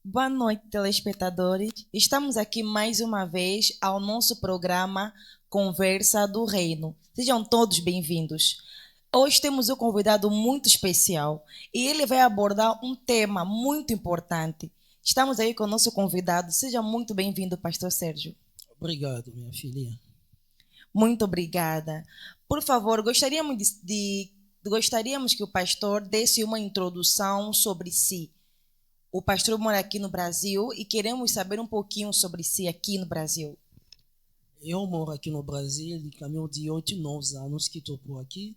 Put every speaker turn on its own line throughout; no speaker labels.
Boa noite, telespectadores. Estamos aqui mais uma vez ao nosso programa Conversa do Reino. Sejam todos bem-vindos. Hoje temos um convidado muito especial e ele vai abordar um tema muito importante. Estamos aí com o nosso convidado. Seja muito bem-vindo, Pastor Sérgio.
Obrigado, minha filha.
Muito obrigada. Por favor, gostaríamos que o pastor desse uma introdução sobre si. O pastor mora aqui no Brasil e queremos saber um pouquinho sobre si aqui no Brasil.
Eu moro aqui no Brasil, caminho de 8, 9 anos que estou por aqui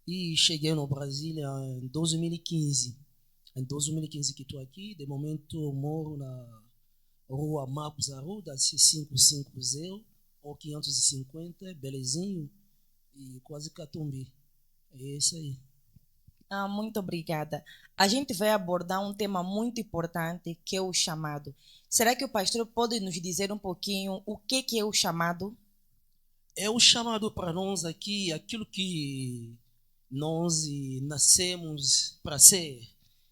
e cheguei no Brasil em 2015. Em 2015 que estou aqui, de momento eu moro na rua Marcos Arruda, C550 ou 550, Belezinho e quase Catumbi. É isso aí.
Muito obrigada. A gente vai abordar um tema muito importante que é o chamado. Será que o pastor pode nos dizer um pouquinho o que é o chamado?
É o chamado para nós aqui, aquilo que nós nascemos para ser.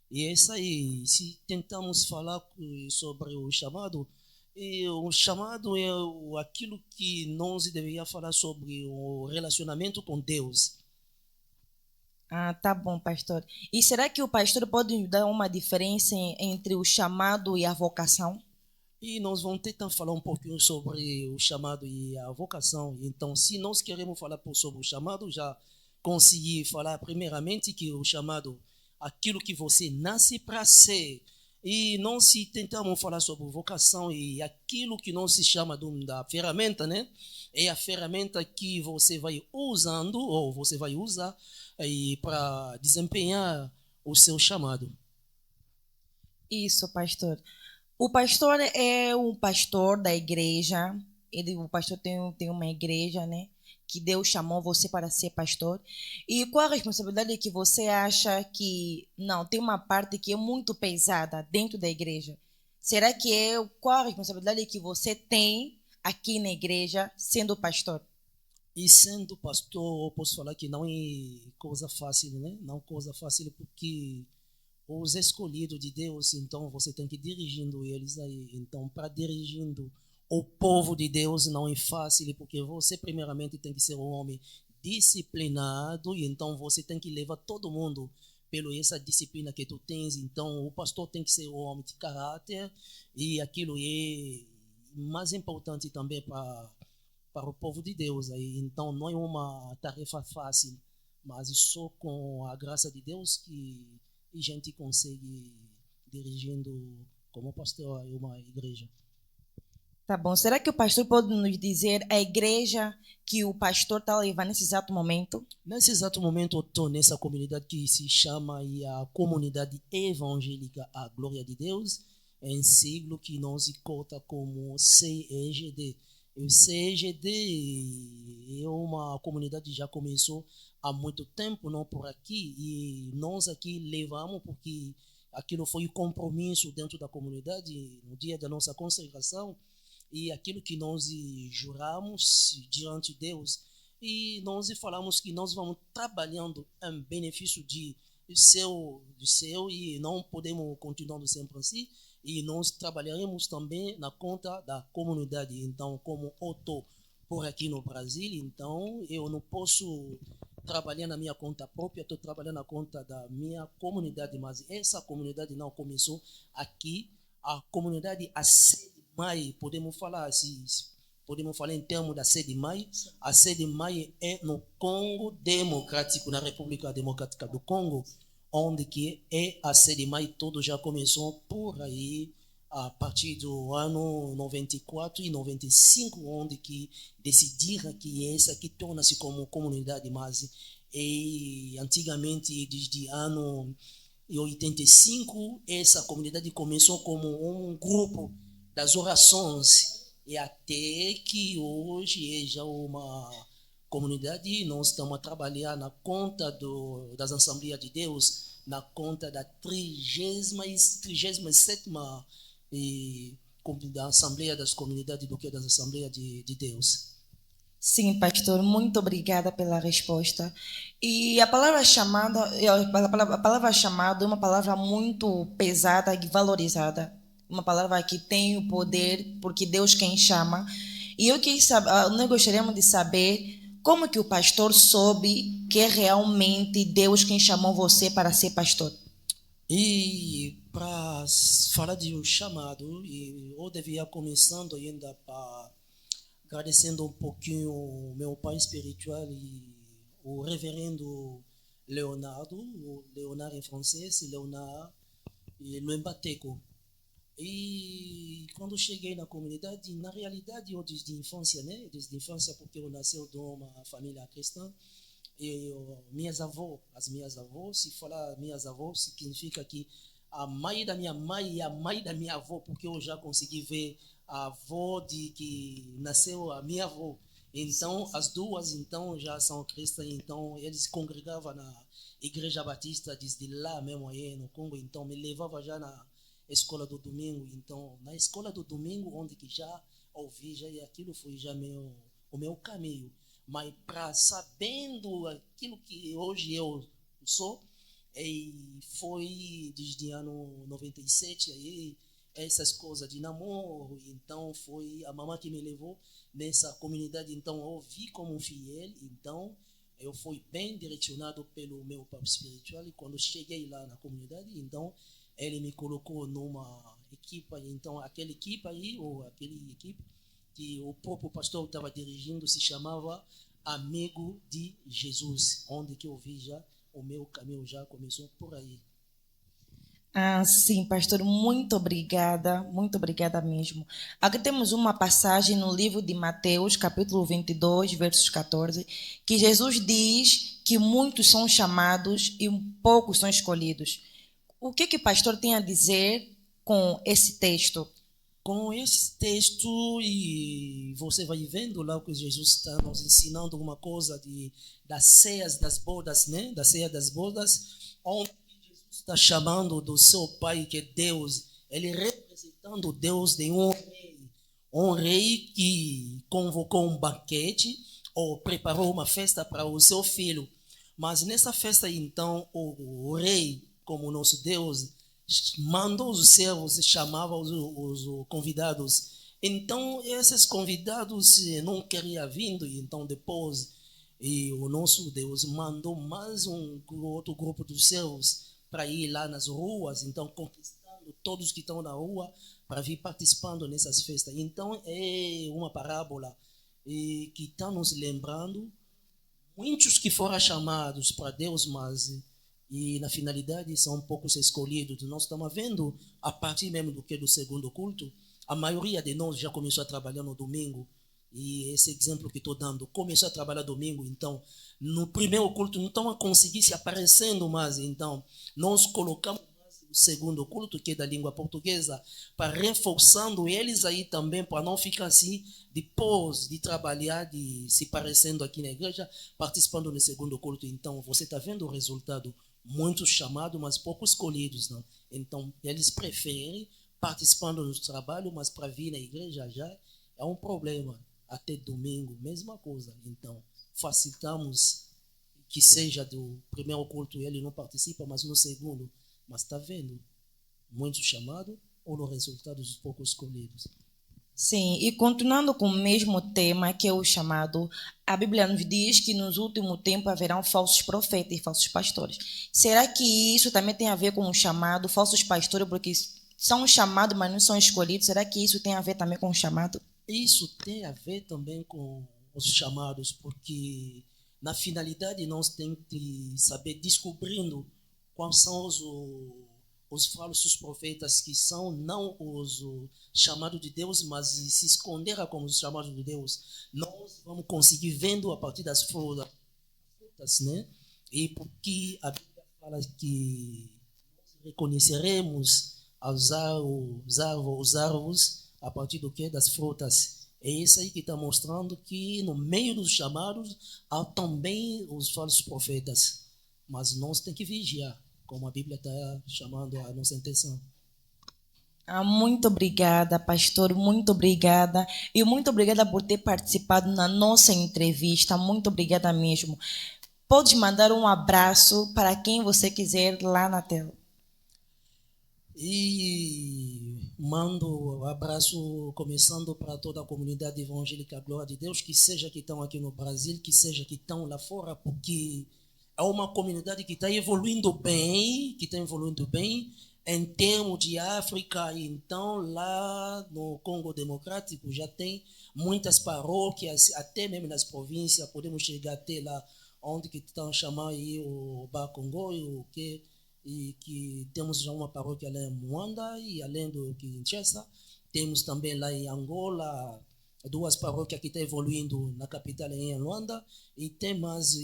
E é isso aí. Se tentamos falar sobre o chamado é aquilo que nós deveria falar sobre o relacionamento com Deus.
Tá bom, pastor. E será que o pastor pode nos dar uma diferença entre o chamado e a vocação?
E nós vamos tentar falar um pouquinho sobre o chamado e a vocação. Então, se nós queremos falar sobre o chamado, já consegui falar primeiramente que o chamado, aquilo que você nasce para ser. E não se tentamos falar sobre vocação e aquilo que não se chama da ferramenta, né? É a ferramenta que você vai usando ou você vai usar para desempenhar o seu chamado.
Isso, pastor. O pastor é um pastor da igreja. O pastor tem uma igreja, né? Que Deus chamou você para ser pastor. E qual a responsabilidade que você acha que não tem uma parte que é muito pesada dentro da igreja? Será que qual a responsabilidade que você tem aqui na igreja sendo pastor?
E sendo pastor, eu posso falar que não é coisa fácil, né? Não coisa fácil porque os escolhidos de Deus, então você tem que ir dirigindo eles aí. Então, para dirigindo o povo de Deus não é fácil, porque você primeiramente tem que ser um homem disciplinado, e então você tem que levar todo mundo pela essa disciplina que tu tens. Então, o pastor tem que ser um homem de caráter, e aquilo é mais importante também para o povo de Deus aí. Então, não é uma tarefa fácil, mas só com a graça de Deus que a gente consegue dirigindo como pastor uma igreja.
Tá bom. Será que o pastor pode nos dizer a igreja que o pastor está levando nesse exato momento?
Nesse exato momento, eu estou nessa comunidade que se chama a Comunidade Evangélica A Glória de Deus, em siglo que não se cota como CEGD. O CEGD é uma comunidade que já começou há muito tempo, não por aqui, e nós aqui levamos porque aquilo foi um compromisso dentro da comunidade no dia da nossa consagração, e aquilo que nós juramos diante de Deus, e nós falamos que nós vamos trabalhando em benefício de seu e não podemos continuar sempre assim, e nós trabalharemos também na conta da comunidade. Então, como eu estou por aqui no Brasil, então eu não posso trabalhar na minha conta própria, estou trabalhando na conta da minha comunidade, mas essa comunidade não começou aqui, a comunidade a sede mãe, podemos falar em termos da sede mãe. A sede mãe é no Congo Democrático, na República Democrática do Congo, onde que é a sede mãe. Tudo já começou por aí a partir do ano 94 e 95, onde que decidiram que essa aqui torna-se como comunidade, mas antigamente, desde ano em 85, essa comunidade começou como um grupo das orações, e até que hoje é já uma comunidade. Nós estamos a trabalhar na conta das Assembleias de Deus, na conta da 37ª da Assembleia das Comunidades do que das Assembleias de Deus.
Sim, pastor, muito obrigada pela resposta. E a palavra chamada, a palavra chamado é uma palavra muito pesada e valorizada. uma palavra que tem o poder, porque Deus quem chama. E eu quis saber, nós gostaríamos de saber como que o pastor soube que é realmente Deus quem chamou você para ser pastor.
E para falar de um chamado, eu devia começando ainda para agradecendo um pouquinho o meu pai espiritual e o reverendo Leonardo, o Leonardo em francês, Leonardo e Luembateco. E quando cheguei na comunidade, na realidade eu desde a infância, né? Desde a infância porque eu nasci de uma família cristã. E as minhas avós, se falar minhas avós, significa que a mãe da minha mãe e a mãe da minha avó, porque eu já consegui ver a avó de que nasceu a minha avó. Então, sim, sim. As duas então já são cristãs, então eles se congregavam na Igreja Batista desde lá mesmo aí no Congo, então me levava já na escola do domingo, então na escola do domingo onde que já ouvi já e aquilo foi já o meu caminho, mas para sabendo aquilo que hoje eu sou, e foi desde ano 97 aí essas coisas de namoro, então foi a mamãe que me levou nessa comunidade, então eu vi como um fiel, então eu fui bem direcionado pelo meu pai espiritual e quando cheguei lá na comunidade, então ele me colocou numa equipe, então aquela equipe aí, ou aquele equipe que o próprio pastor estava dirigindo se chamava Amigo de Jesus, onde que eu vi já o meu caminho já começou por aí.
Ah, sim, pastor, muito obrigada mesmo. Aqui temos uma passagem no livro de Mateus, capítulo 22, versos 14, que Jesus diz que muitos são chamados e poucos são escolhidos. O que o pastor tem a dizer com esse texto?
Com esse texto, e você vai vendo lá que Jesus está nos ensinando alguma coisa das ceias das bodas, né? Da ceia das bodas, onde Jesus está chamando do seu Pai, que é Deus, ele representando Deus de um rei que convocou um banquete ou preparou uma festa para o seu filho. Mas nessa festa, então, o rei, como nosso Deus, mandou os servos e chamava os convidados. Então, esses convidados não queriam vindo, então depois e o nosso Deus mandou mais outro grupo de servos para ir lá nas ruas, então conquistando todos que estão na rua para vir participando nessas festas. Então, é uma parábola que está nos lembrando muitos que foram chamados para Deus, mas e na finalidade são poucos escolhidos. Nós estamos vendo, a partir mesmo do que do segundo culto, a maioria de nós já começou a trabalhar no domingo, e esse exemplo que estou dando, começou a trabalhar domingo, então, no primeiro culto não estão a conseguir se aparecendo mais, então, nós colocamos o segundo culto, que é da língua portuguesa, para reforçando eles aí também, para não ficar assim, depois de trabalhar, de se parecendo aqui na igreja, participando do segundo culto. Então, você está vendo o resultado? Muitos chamados, mas poucos escolhidos, não? Então, eles preferem participando do trabalho, mas para vir na igreja já é um problema. Até domingo, mesma coisa. Então, facilitamos que seja do primeiro culto ele não participa, mas no segundo. Mas está vendo? Muitos chamados ou no resultado dos poucos escolhidos.
Sim, e continuando com o mesmo tema, que é o chamado, a Bíblia nos diz que nos últimos tempos haverão falsos profetas e falsos pastores. Será que isso também tem a ver com o chamado, falsos pastores, porque são chamados, mas não são escolhidos? Será que isso tem a ver também com o chamado?
Isso tem a ver também com os chamados, porque na finalidade nós temos que saber descobrindo quais são os falsos profetas que são não os chamados de Deus, mas se esconderam como os chamados de Deus. Nós vamos conseguir vendo a partir das frutas, né? E porque a Bíblia fala que nós reconheceremos os árvores a partir do que? Das frutas. É isso aí que está mostrando que no meio dos chamados há também os falsos profetas. Mas nós temos que vigiar, como a Bíblia está chamando a nossa intenção.
Muito obrigada, pastor, muito obrigada. E muito obrigada por ter participado na nossa entrevista. Muito obrigada mesmo. Pode mandar um abraço para quem você quiser lá na tela.
E Mando um abraço começando para toda a comunidade evangélica Glória de Deus, que seja que estão aqui no Brasil, que seja que estão lá fora, porque é uma comunidade que está evoluindo bem, em termos de África. Então, lá no Congo Democrático já tem muitas paróquias, até mesmo nas províncias, podemos chegar até lá onde que estão chamando aí o Bakongo e que temos já uma paróquia lá em Moanda e além do Kinshasa, temos também lá em Angola duas paróquias que estão evoluindo na capital em Luanda e tem mais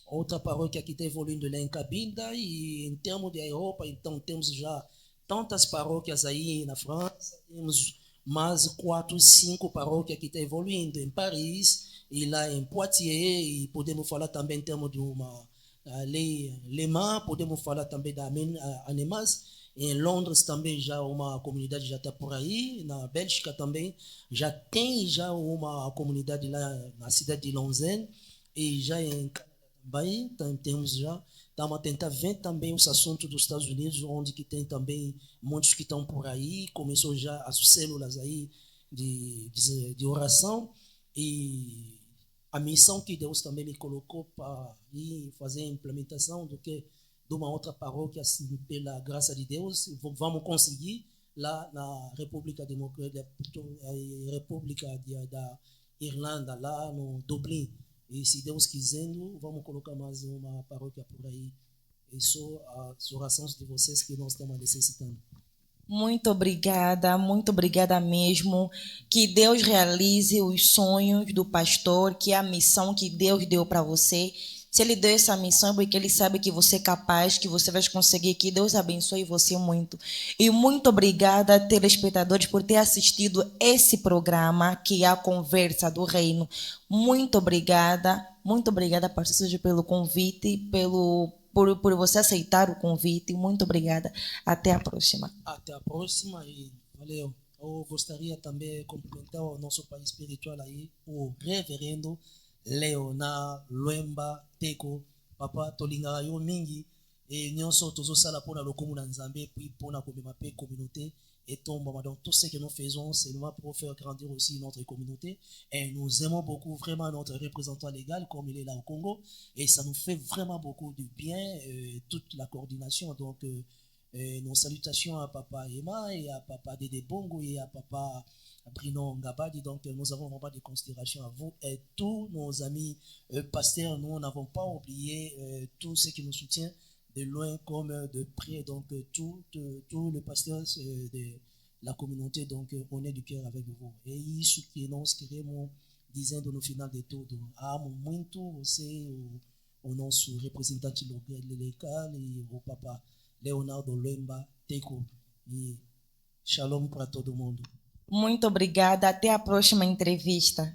outra paróquia que está evoluindo lá em Cabinda e em termos de Europa, então temos já tantas paróquias aí na França, temos mais 4, 5 paróquias que estão evoluindo em Paris e lá em Poitiers e podemos falar também em termos de uma Le Mans, podemos falar também da Anemas. Em Londres também já uma comunidade já está por aí. Na Bélgica também já tem já uma comunidade lá na cidade de Lausanne. E já em Canadá também temos já. Estamos a tentar ver também os assuntos dos Estados Unidos, onde que tem também muitos que estão por aí. Começou já as células aí de oração. E a missão que Deus também me colocou para ir fazer a implementação de uma outra paróquia, assim, pela graça de Deus, vamos conseguir lá na República Democrática, República da Irlanda, lá no Dublin. E se Deus quisendo, vamos colocar mais uma paróquia por aí. E são as orações de vocês que nós estamos necessitando.
Muito obrigada mesmo. Que Deus realize os sonhos do pastor, que é a missão que Deus deu para você. Se Ele deu essa missão, é porque Ele sabe que você é capaz, que você vai conseguir, que Deus abençoe você muito. E muito obrigada, telespectadores, por ter assistido esse programa, que é a Conversa do Reino. Muito obrigada, pastor Sérgio, pelo convite, por você aceitar o convite. Muito obrigada. Até a próxima.
Até a próxima e valeu. Eu gostaria também de cumprimentar o nosso pai espiritual aí, o reverendo Leonard Lwemba Teko. Papa tolinga yo mingi et nyonso tozosala mpona lokumu na Nzambe puis mpona komema pe communauté et tombama. Donc tout ce que nous faisons, c'est pour faire grandir aussi notre communauté. Et nous aimons beaucoup vraiment notre représentant légal comme il est là au Congo. Et ça nous fait vraiment beaucoup de bien, toute la coordination. Donc nos salutations à Papa Emma et à Papa Dede Bongo et à Papa Bruno Ngabadi. Donc nous avons vraiment des considérations à vous et tous nos amis pasteurs. Nous n'avons pas oublié tous ceux qui nous soutiennent de loin comme de près. Donc tout le pasteur de la communauté, donc on est du cœur avec vous. E isso que nós queremos dizendo no final de tudo. Amo muito você, o nosso representante local e o Papa Leonardo Lwemba Teko. E shalom para todo mundo.
Muito obrigada. Até a próxima entrevista.